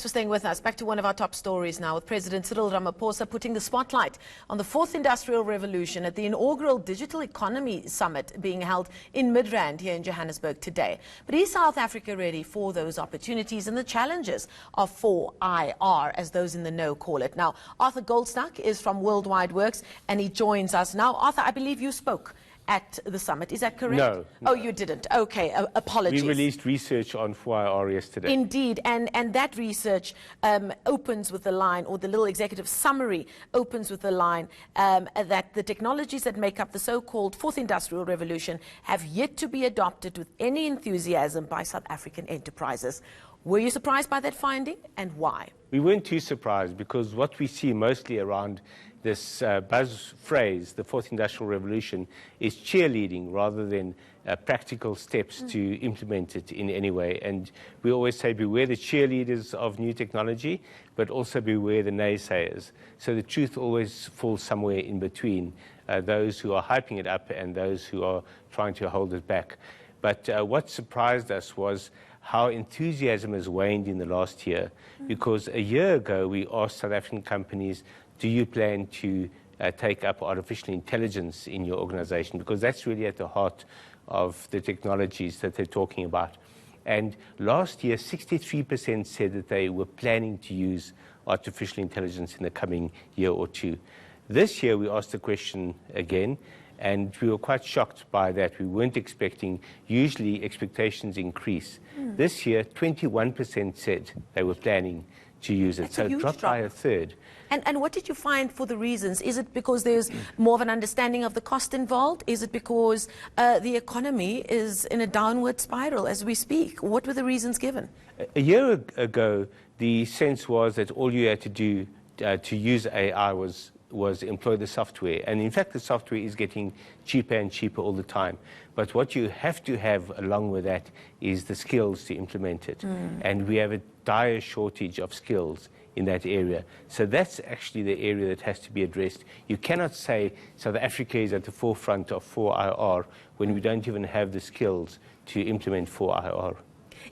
For staying with us, back to one of our top stories now, with President Cyril Ramaphosa putting the spotlight on the fourth industrial revolution at the inaugural Digital Economy Summit being held in Midrand here in Johannesburg today. But is South Africa ready for those opportunities and the challenges of 4IR, as those in the know call it? Now, Arthur Goldstuck is from World Wide Worx and he joins us now. Arthur, I believe you spoke at the summit. Is that correct? No. Oh, you didn't. Okay, apologies. We released research on 4IR yesterday. Indeed, and that research opens with the line, or the little executive summary opens with the line that the technologies that make up the so-called fourth industrial revolution have yet to be adopted with any enthusiasm by South African enterprises. Were you surprised by that finding, and why? We weren't too surprised, because what we see mostly around this buzz phrase, the fourth industrial revolution, is cheerleading rather than practical steps to implement it in any way. And we always say beware the cheerleaders of new technology, but also beware the naysayers. So the truth always falls somewhere in between those who are hyping it up and those who are trying to hold it back. But what surprised us was how enthusiasm has waned in the last year, because a year ago we asked South African companies, do you plan to take up artificial intelligence in your organization? Because that's really at the heart of the technologies that they're talking about. And last year, 63% said that they were planning to use artificial intelligence in the coming year or two. This year, we asked the question again, and we were quite shocked by that. We weren't expecting, usually expectations increase. This year, 21% said they were planning to use it. So it dropped by a third. And what did you find for the reasons? Is it because there's more of an understanding of the cost involved? Is it because the economy is in a downward spiral as we speak? What were the reasons given? A year ago, the sense was that all you had to do to use AI was employ the software. And in fact, the software is getting cheaper and cheaper all the time. But what you have to have along with that is the skills to implement it. And we have a dire shortage of skills in that area. So that's actually the area that has to be addressed. You cannot say South Africa is at the forefront of 4IR when we don't even have the skills to implement 4IR.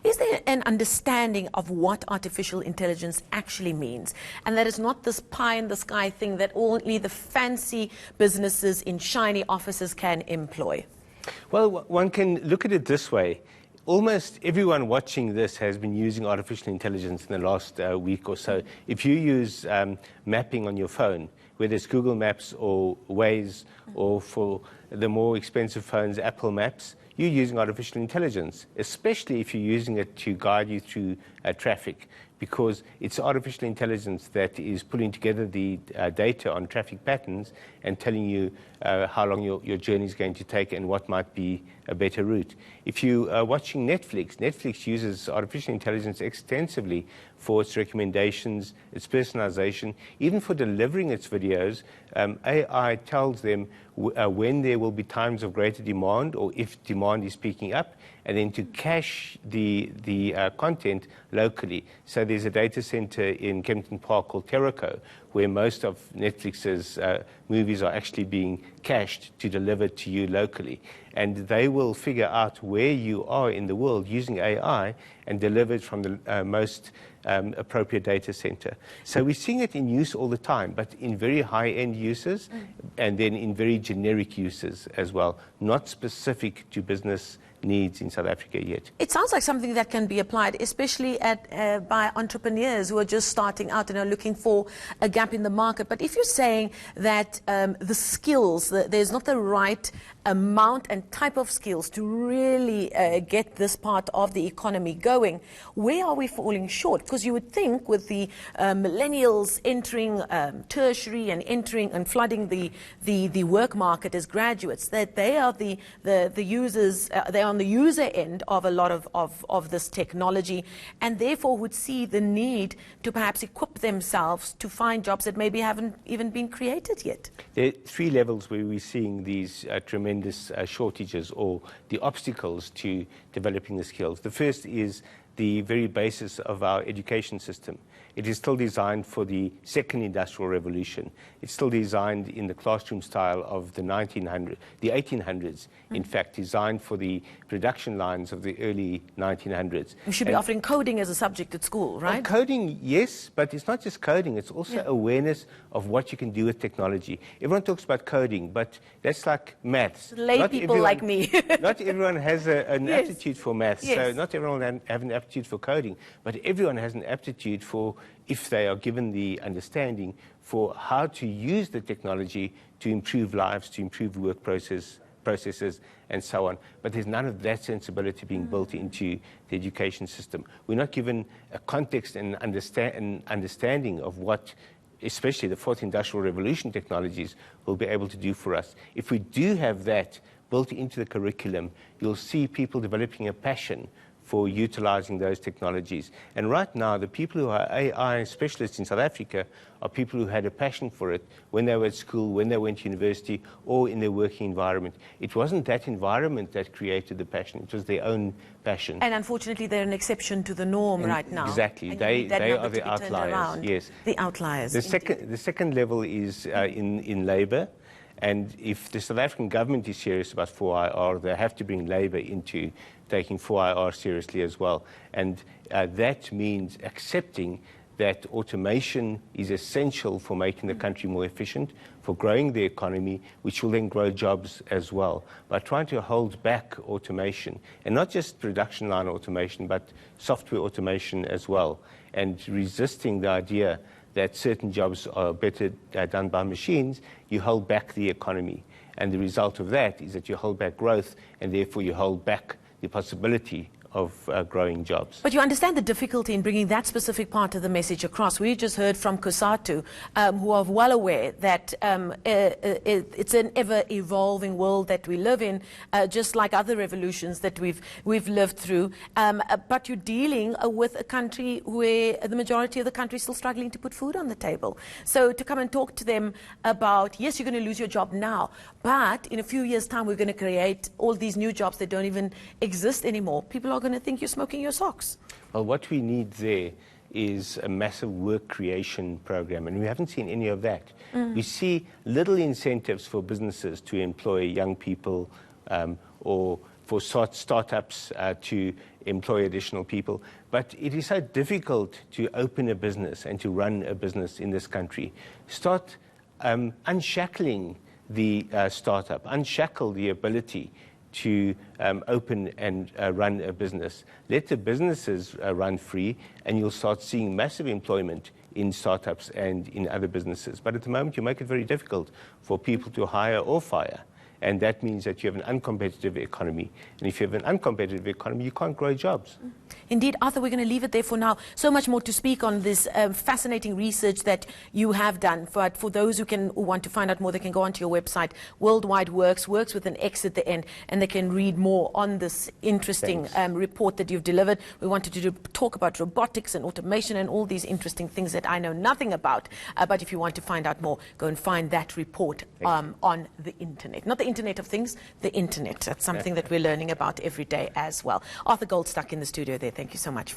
Is there an understanding of what artificial intelligence actually means? And that it's not this pie-in-the-sky thing that only the fancy businesses in shiny offices can employ? Well, one can look at it this way. Almost everyone watching this has been using artificial intelligence in the last week or so. If you use mapping on your phone, whether it's Google Maps or Waze, or for the more expensive phones, Apple Maps, you're using artificial intelligence, especially if you're using it to guide you through traffic, because it's artificial intelligence that is pulling together the data on traffic patterns and telling you how long your journey is going to take and what might be a better route. If you are watching Netflix, Netflix uses artificial intelligence extensively for its recommendations, its personalization, even for delivering its videos. AI tells them when there will be times of greater demand or if demand is picking up, and then to cache the content locally. So there's a data center in Kempton Park called Terraco, where most of Netflix's movies are actually being cached to deliver to you locally. And they will figure out where you are in the world using AI and deliver it from the most appropriate data center. So we're seeing it in use all the time, but in very high-end uses and then in very generic uses as well, not specific to business needs in South Africa yet. It sounds like something that can be applied, especially by entrepreneurs who are just starting out and are looking for a gap in the market. But if you're saying that the skills, there's not the right amount and type of skills to really get this part of the economy going, where are we falling short? Because you would think with the millennials entering tertiary and entering and flooding the work market as graduates, that they are the users, they are on the user end of a lot of this technology, and therefore would see the need to perhaps equip themselves to find jobs that maybe haven't even been created yet. There are three levels where we're seeing these tremendous shortages or the obstacles to developing the skills. The first is the very basis of our education system. It is still designed for the second industrial revolution. It's still designed in the classroom style of the 1800s, in fact, designed for the production lines of the early 1900s. We should be offering coding as a subject at school, right? Well, coding, yes, but it's not just coding. It's also awareness of what you can do with technology. Everyone talks about coding, but that's like maths. Lay people like me. Not everyone has an aptitude for maths, so not everyone have an aptitude for coding, but everyone has an aptitude for, if they are given the understanding, for how to use the technology to improve lives, to improve work processes, and so on. But there's none of that sensibility being built into the education system. We're not given a context and understanding of what, especially the fourth industrial revolution technologies, will be able to do for us. If we do have that built into the curriculum, you'll see people developing a passion for utilizing those technologies. And right now, the people who are AI specialists in South Africa are people who had a passion for it when they were at school, when they went to university, or in their working environment. It wasn't that environment that created the passion, it was their own passion. And unfortunately, they're an exception to the norm right now. Exactly. They are the outliers. Yes. The outliers. The second level is in labour. And if the South African government is serious about 4IR, they have to bring labour into taking 4IR seriously as well. And that means accepting that automation is essential for making the country more efficient, for growing the economy, which will then grow jobs as well. By trying to hold back automation, and not just production line automation, but software automation as well, and resisting the idea that certain jobs are better done by machines, you hold back the economy. And the result of that is that you hold back growth, and therefore you hold back the possibility of growing jobs. But you understand the difficulty in bringing that specific part of the message across. We just heard from COSATU, who are well aware that it's an ever-evolving world that we live in, just like other revolutions that we've lived through. But you're dealing with a country where the majority of the country is still struggling to put food on the table. So to come and talk to them about, yes, you're going to lose your job now, but in a few years' time, we're going to create all these new jobs that don't even exist anymore. People are going to think you're smoking your socks. Well, what we need there is a massive work creation program, and we haven't seen any of that. We see little incentives for businesses to employ young people or for startups to employ additional people. But it is so difficult to open a business and to run a business in this country. Start unshackling the startup, unshackle the ability to open and run a business. Let the businesses run free, and you'll start seeing massive employment in startups and in other businesses. But at the moment, you make it very difficult for people to hire or fire. And that means that you have an uncompetitive economy. And if you have an uncompetitive economy, you can't grow jobs. Indeed, Arthur, we're going to leave it there for now. So much more to speak on this fascinating research that you have done. But for those who want to find out more, they can go onto your website, World Wide Worx, works with an X at the end, and they can read more on this interesting report that you've delivered. We wanted to talk about robotics and automation and all these interesting things that I know nothing about. But if you want to find out more, go and find that report on the internet. Not the Internet of Things, the internet. That's something that we're learning about every day as well. Arthur Goldstuck in the studio there. Thank you so much.